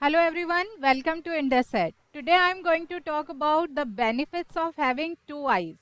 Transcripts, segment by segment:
Hello everyone, welcome to IndusEd. Today I am going to talk about the benefits of having two eyes.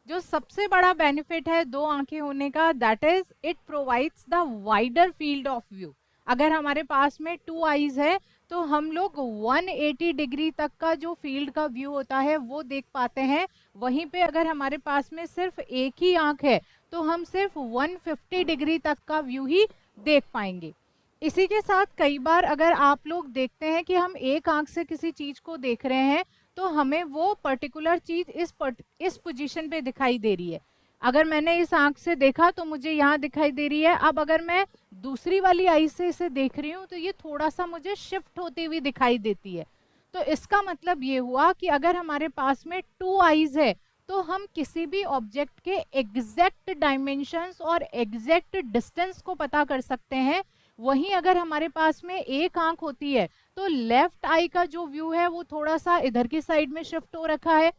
जो सबसे बड़ा benefit है दो आंखें होने का, that is it provides the wider field of view. अगर हमारे पास में टू आईज है तो हम लोग 180 डिग्री तक का जो फील्ड का व्यू होता है वो देख पाते हैं. वहीं पे अगर हमारे पास में सिर्फ एक ही आंख है तो हम सिर्फ 150 डिग्री तक का व्यू ही देख पाएंगे. इसी के साथ कई बार अगर आप लोग देखते हैं कि हम एक आंख से किसी चीज को देख रहे हैं तो हमें वो पर्टिकुलर चीज इस पोजीशन पे दिखाई दे रही है. अगर मैंने इस आंख से देखा तो मुझे यहाँ दिखाई दे रही है. अब अगर मैं दूसरी वाली आई से इसे देख रही हूँ तो ये थोड़ा सा मुझे शिफ्ट होती हुई दिखाई देती है. तो इसका मतलब ये हुआ कि अगर हमारे पास में टू आईज है तो हम किसी भी ऑब्जेक्ट के एग्जैक्ट डायमेंशंस और एग्जैक्ट डिस्टेंस को पता कर सकते हैं. वहीं अगर हमारे पास में एक आंख होती है तो लेफ्ट आई का जो व्यू है वो थोड़ा सा इधर की साइड में शिफ्ट हो रखा है.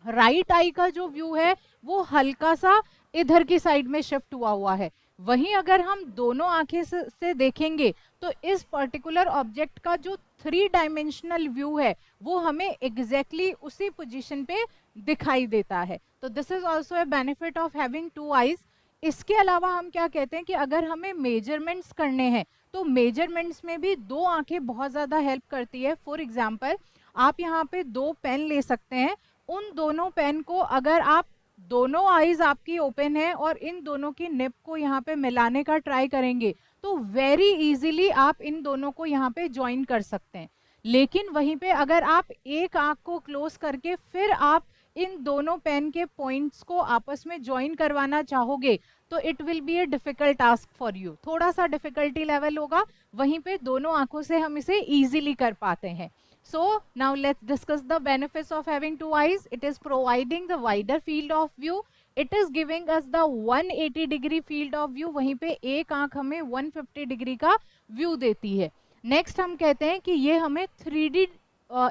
राइट आई का जो व्यू है वो हल्का सा इधर की साइड में शिफ्ट हुआ है. वहीं अगर हम दोनों आंखें से देखेंगे तो इस पर्टिकुलर ऑब्जेक्ट का जो थ्री डायमेंशनल व्यू है वो हमें एग्जैक्टली उसी पोजीशन पे दिखाई देता है. तो this is also a benefit of having two eyes. इसके अलावा हम क्या कहते हैं कि अगर हमें मेजरमेंट्स करने हैं तो मेजरमेंट्स में भी दो आंखें बहुत ज़्यादा हेल्प करती है. फॉर एग्जांपल आप यहाँ पे दो पेन ले सकते हैं. उन दोनों पेन को अगर आप दोनों आईज आपकी ओपन है और इन दोनों की निप को यहाँ पे मिलाने का ट्राई करेंगे तो वेरी इजीली आप इन दोनों को यहाँ पे ज्वाइन कर सकते हैं. लेकिन वहीं पे अगर आप एक आंख को क्लोज करके फिर आप इन दोनों पेन के पॉइंट्स को आपस में ज्वाइन करवाना चाहोगे तो it will be a difficult task for you. थोड़ा सा डिफिकल्टी लेवल होगा. वहीं पे दोनों आंखों से हम इसे इजीली कर पाते हैं. So now let's discuss the benefits of having two eyes. It is providing the wider field of view. It is giving us the 180 degree field of view. वहीं पे एक आंख हमें 150 डिग्री का व्यू देती है. नेक्स्ट हम कहते हैं कि ये हमें 3D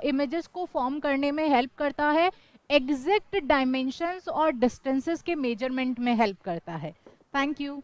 इमेजेस को फॉर्म करने में हेल्प करता है. एग्जैक्ट डायमेंशंस और डिस्टेंसेस के मेजरमेंट में हेल्प करता है. Thank you.